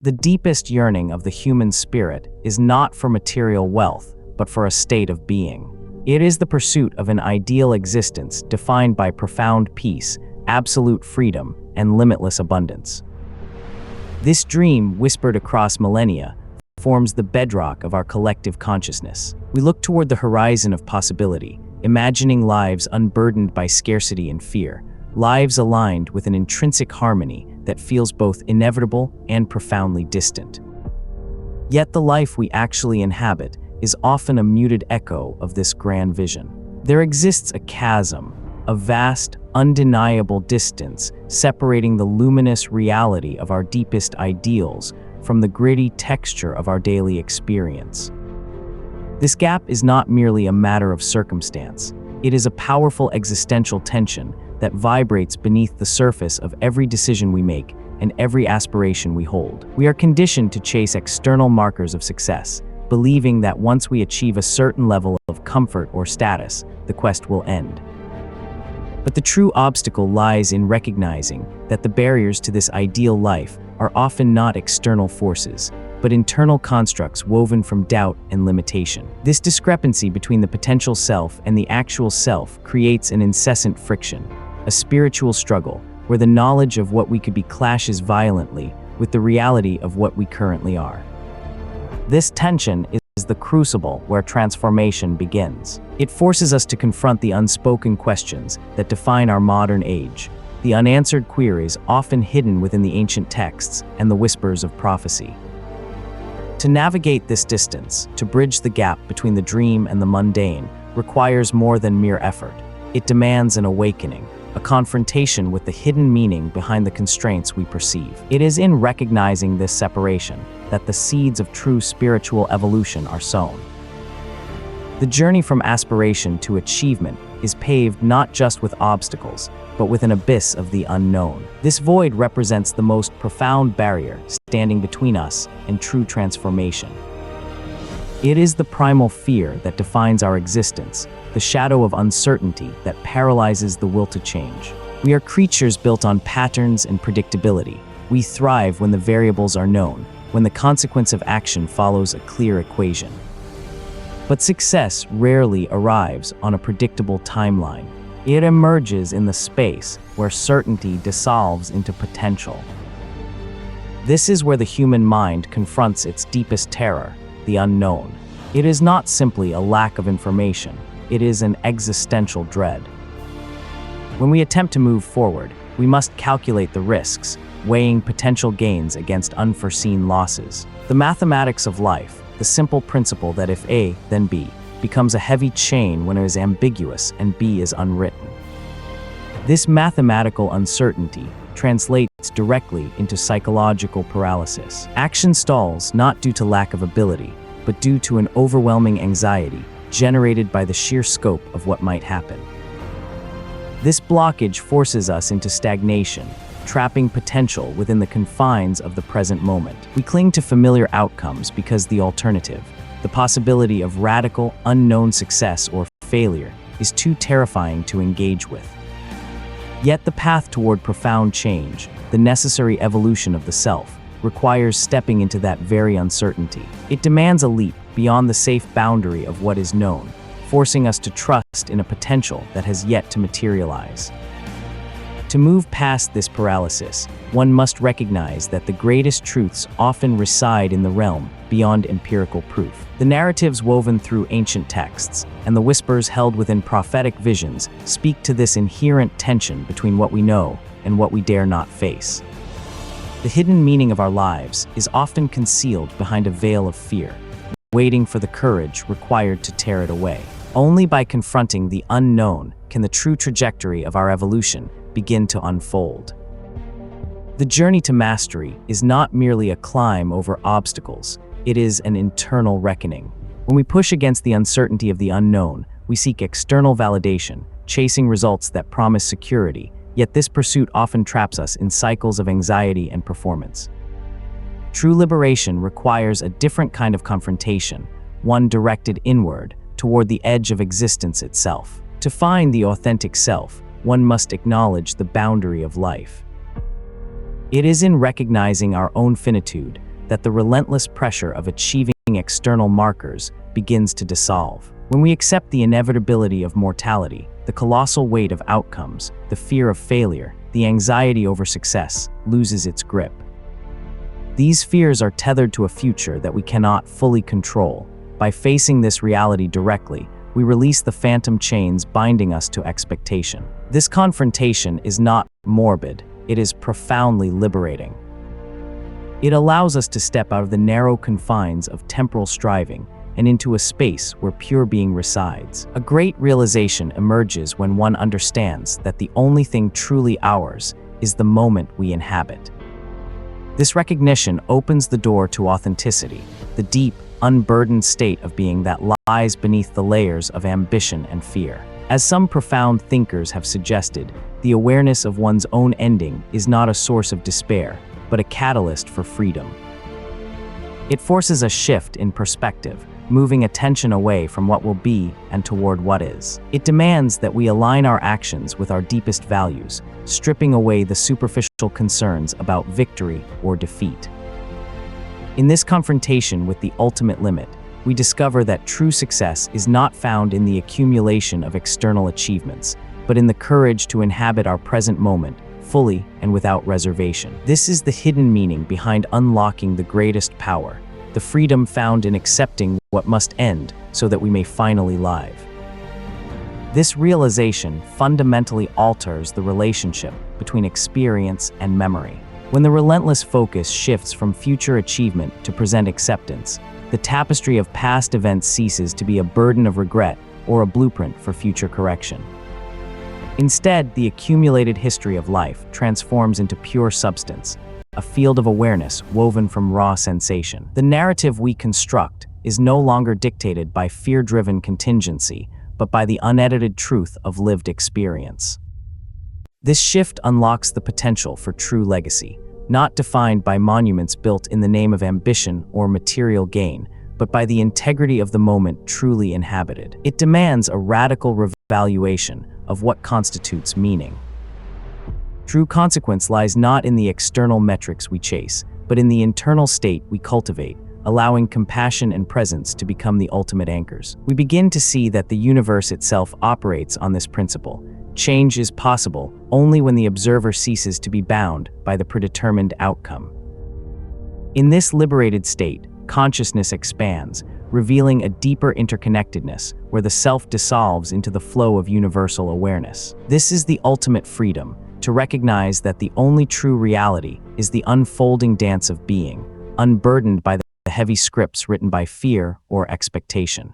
The deepest yearning of the human spirit is not for material wealth, but for a state of being. It is the pursuit of an ideal existence defined by profound peace, absolute freedom, and limitless abundance. This dream, whispered across millennia, forms the bedrock of our collective consciousness. We look toward the horizon of possibility, imagining lives unburdened by scarcity and fear, lives aligned with an intrinsic harmony that feels both inevitable and profoundly distant. Yet the life we actually inhabit is often a muted echo of this grand vision. There exists a chasm, a vast, undeniable distance separating the luminous reality of our deepest ideals from the gritty texture of our daily experience. This gap is not merely a matter of circumstance. It is a powerful existential tension that vibrates beneath the surface of every decision we make and every aspiration we hold. We are conditioned to chase external markers of success, believing that once we achieve a certain level of comfort or status, the quest will end. But the true obstacle lies in recognizing that the barriers to this ideal life are often not external forces, but internal constructs woven from doubt and limitation. This discrepancy between the potential self and the actual self creates an incessant friction, a spiritual struggle where the knowledge of what we could be clashes violently with the reality of what we currently are. This tension is the crucible where transformation begins. It forces us to confront the unspoken questions that define our modern age, the unanswered queries often hidden within the ancient texts and the whispers of prophecy. To navigate this distance, to bridge the gap between the dream and the mundane, requires more than mere effort. It demands an awakening, a confrontation with the hidden meaning behind the constraints we perceive. It is in recognizing this separation that the seeds of true spiritual evolution are sown. The journey from aspiration to achievement is paved not just with obstacles, but with an abyss of the unknown. This void represents the most profound barrier standing between us and true transformation. It is the primal fear that defines our existence, the shadow of uncertainty that paralyzes the will to change. We are creatures built on patterns and predictability. We thrive when the variables are known, when the consequence of action follows a clear equation. But success rarely arrives on a predictable timeline. It emerges in the space where certainty dissolves into potential. This is where the human mind confronts its deepest terror, the unknown. It is not simply a lack of information. It is an existential dread. When we attempt to move forward, we must calculate the risks, weighing potential gains against unforeseen losses. The mathematics of life, the simple principle that if A, then B, becomes a heavy chain when it is ambiguous and B is unwritten. This mathematical uncertainty translates directly into psychological paralysis. Action stalls not due to lack of ability, but due to an overwhelming anxiety generated by the sheer scope of what might happen. This blockage forces us into stagnation, trapping potential within the confines of the present moment. We cling to familiar outcomes because the alternative, the possibility of radical, unknown success or failure, is too terrifying to engage with. Yet the path toward profound change, the necessary evolution of the self, requires stepping into that very uncertainty. It demands a leap beyond the safe boundary of what is known, forcing us to trust in a potential that has yet to materialize. To move past this paralysis, one must recognize that the greatest truths often reside in the realm beyond empirical proof. The narratives woven through ancient texts and the whispers held within prophetic visions speak to this inherent tension between what we know and what we dare not face. The hidden meaning of our lives is often concealed behind a veil of fear, waiting for the courage required to tear it away. Only by confronting the unknown can the true trajectory of our evolution begin to unfold. The journey to mastery is not merely a climb over obstacles, it is an internal reckoning. When we push against the uncertainty of the unknown, we seek external validation, chasing results that promise security, yet this pursuit often traps us in cycles of anxiety and performance. True liberation requires a different kind of confrontation, one directed inward, toward the edge of existence itself. To find the authentic self, one must acknowledge the boundary of life. It is in recognizing our own finitude, that the relentless pressure of achieving external markers begins to dissolve. When we accept the inevitability of mortality, the colossal weight of outcomes, the fear of failure, the anxiety over success loses its grip. These fears are tethered to a future that we cannot fully control. By facing this reality directly, we release the phantom chains binding us to expectation. This confrontation is not morbid, it is profoundly liberating. It allows us to step out of the narrow confines of temporal striving and into a space where pure being resides. A great realization emerges when one understands that the only thing truly ours is the moment we inhabit. This recognition opens the door to authenticity, the deep, unburdened state of being that lies beneath the layers of ambition and fear. As some profound thinkers have suggested, the awareness of one's own ending is not a source of despair, but a catalyst for freedom. It forces a shift in perspective, moving attention away from what will be and toward what is. It demands that we align our actions with our deepest values, stripping away the superficial concerns about victory or defeat. In this confrontation with the ultimate limit, we discover that true success is not found in the accumulation of external achievements, but in the courage to inhabit our present moment fully and without reservation. This is the hidden meaning behind unlocking the greatest power, the freedom found in accepting what must end so that we may finally live. This realization fundamentally alters the relationship between experience and memory. When the relentless focus shifts from future achievement to present acceptance, the tapestry of past events ceases to be a burden of regret or a blueprint for future correction. Instead, the accumulated history of life transforms into pure substance, a field of awareness woven from raw sensation. The narrative we construct is no longer dictated by fear-driven contingency, but by the unedited truth of lived experience. This shift unlocks the potential for true legacy, not defined by monuments built in the name of ambition or material gain, but by the integrity of the moment truly inhabited. It demands a radical revaluation of what constitutes meaning. True consequence lies not in the external metrics we chase, but in the internal state we cultivate, allowing compassion and presence to become the ultimate anchors. We begin to see that the universe itself operates on this principle. Change is possible only when the observer ceases to be bound by the predetermined outcome. In this liberated state, consciousness expands, revealing a deeper interconnectedness where the self dissolves into the flow of universal awareness. This is the ultimate freedom, to recognize that the only true reality is the unfolding dance of being, unburdened by the heavy scripts written by fear or expectation.